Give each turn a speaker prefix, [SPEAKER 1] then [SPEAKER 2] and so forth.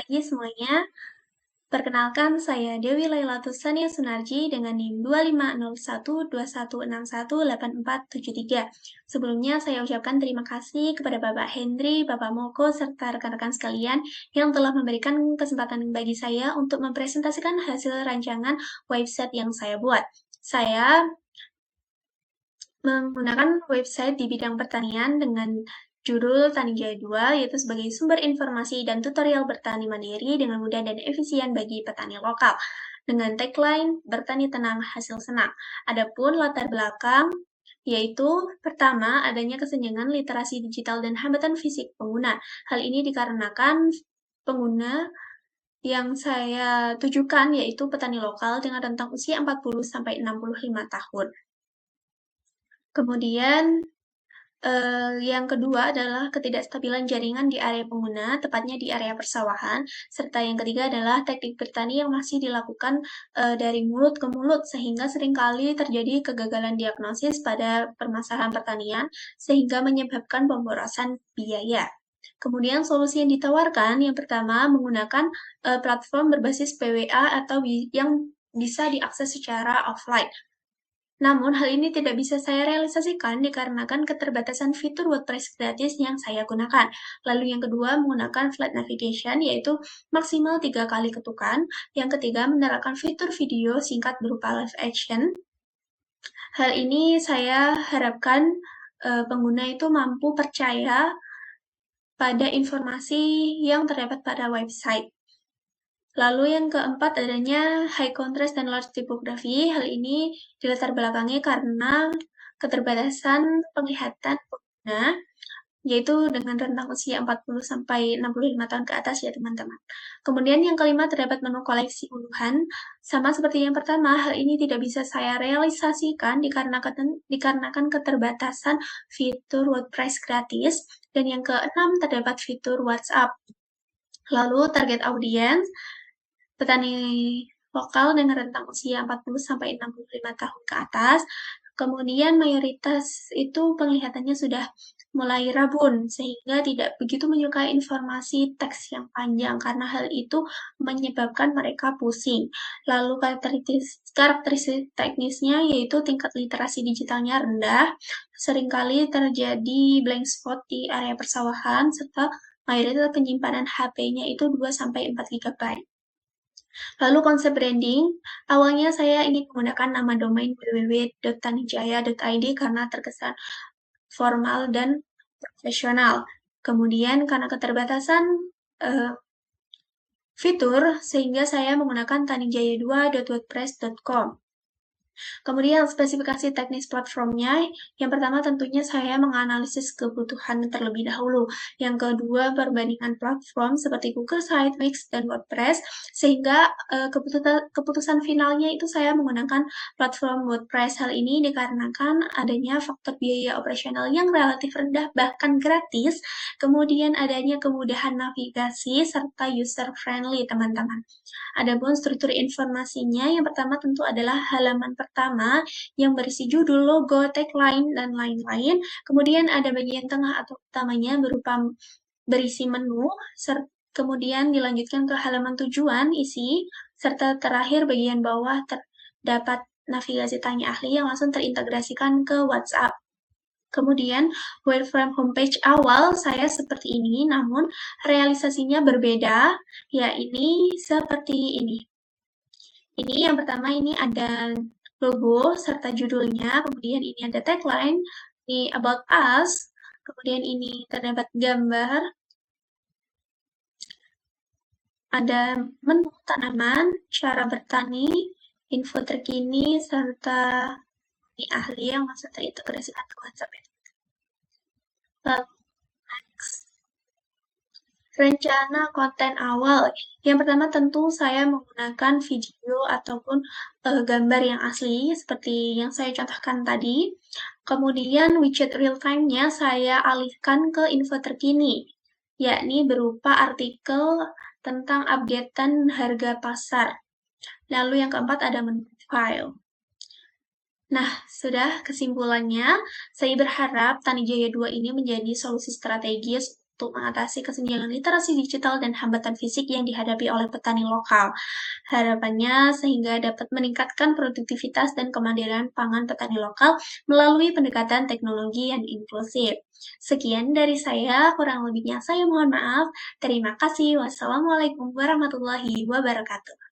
[SPEAKER 1] pagi semuanya. Perkenalkan, saya Dewi Lailatus Sania Sunarji dengan NIM 250121618473. Sebelumnya saya ucapkan terima kasih kepada Bapak Hendri, Bapak Moko, serta rekan-rekan sekalian yang telah memberikan kesempatan bagi saya untuk mempresentasikan hasil rancangan website yang saya buat. Saya menggunakan website di bidang pertanian dengan judul Tani Jaya 2, yaitu sebagai sumber informasi dan tutorial bertani mandiri dengan mudah dan efisien bagi petani lokal. Dengan tagline, bertani tenang, hasil senang. Adapun latar belakang, yaitu pertama, adanya kesenjangan literasi digital dan hambatan fisik pengguna. Hal ini dikarenakan pengguna yang saya tujukan yaitu petani lokal dengan rentang usia 40-65 tahun. Kemudian, yang kedua adalah ketidakstabilan jaringan di area pengguna, tepatnya di area persawahan, serta yang ketiga adalah teknik bertani yang masih dilakukan dari mulut ke mulut, sehingga seringkali terjadi kegagalan diagnosis pada permasalahan pertanian, sehingga menyebabkan pemborosan biaya. Kemudian solusi yang ditawarkan, yang pertama menggunakan platform berbasis PWA atau yang bisa diakses secara offline. Namun, hal ini tidak bisa saya realisasikan dikarenakan keterbatasan fitur WordPress gratis yang saya gunakan. Lalu yang kedua, menggunakan flat navigation, yaitu maksimal 3 kali ketukan. Yang ketiga, menerapkan fitur video singkat berupa live action. Hal ini saya harapkan pengguna itu mampu percaya pada informasi yang terdapat pada website. Lalu yang keempat adanya high contrast dan large typography. Hal ini dilatar belakangi karena keterbatasan penglihatan pengguna, yaitu dengan rentang usia 40-65 tahun ke atas ya teman-teman. Kemudian yang kelima terdapat menu koleksi unduhan. Sama seperti yang pertama, hal ini tidak bisa saya realisasikan dikarenakan keterbatasan fitur WordPress gratis. Dan yang keenam terdapat fitur WhatsApp. Lalu target audience, petani lokal dengan rentang usia 40-65 tahun ke atas. Kemudian mayoritas itu penglihatannya sudah mulai rabun, sehingga tidak begitu menyukai informasi teks yang panjang, karena hal itu menyebabkan mereka pusing. Lalu karakteristik teknisnya yaitu tingkat literasi digitalnya rendah, seringkali terjadi blank spot di area persawahan, serta mayoritas penyimpanan HP-nya itu 2-4 GB. Lalu konsep branding, awalnya saya ingin menggunakan nama domain www.tanijaya.id karena terkesan formal dan profesional. Kemudian karena keterbatasan fitur, sehingga saya menggunakan tanijaya2.wordpress.com. Kemudian spesifikasi teknis platformnya, yang pertama tentunya saya menganalisis kebutuhan terlebih dahulu. Yang kedua, perbandingan platform seperti Google Sites, Wix, dan WordPress, sehingga keputusan finalnya itu saya menggunakan platform WordPress. Hal ini dikarenakan adanya faktor biaya operasional yang relatif rendah, bahkan gratis, kemudian adanya kemudahan navigasi, serta user-friendly, teman-teman. Adapun struktur informasinya, yang pertama tentu adalah halaman pertama yang berisi judul, logo, tagline, dan lain-lain. Kemudian ada bagian tengah atau utamanya berupa berisi menu, kemudian dilanjutkan ke halaman tujuan, isi, serta terakhir bagian bawah terdapat navigasi tanya ahli yang langsung terintegrasikan ke WhatsApp. Kemudian, wireframe homepage awal saya seperti ini, namun realisasinya berbeda, ya ini seperti ini. Ini yang pertama, ini ada logo serta judulnya, kemudian ini ada tagline, ini about us, kemudian ini terdapat gambar, ada menu tanaman, cara bertani, info terkini, serta ini ahli yang langsung terintegrasikan ke WhatsApp. Lalu, next. Rencana konten awal. Yang pertama tentu saya menggunakan video ataupun gambar yang asli seperti yang saya contohkan tadi. Kemudian widget real time-nya saya alihkan ke info terkini, yakni berupa artikel tentang updatean harga pasar. Lalu yang keempat ada menu file. Nah, sudah kesimpulannya, saya berharap Tani Jaya 2 ini menjadi solusi strategis untuk mengatasi kesenjangan literasi digital dan hambatan fisik yang dihadapi oleh petani lokal. Harapannya sehingga dapat meningkatkan produktivitas dan kemandirian pangan petani lokal melalui pendekatan teknologi yang inklusif. Sekian dari saya, kurang lebihnya saya mohon maaf. Terima kasih. Wassalamualaikum warahmatullahi wabarakatuh.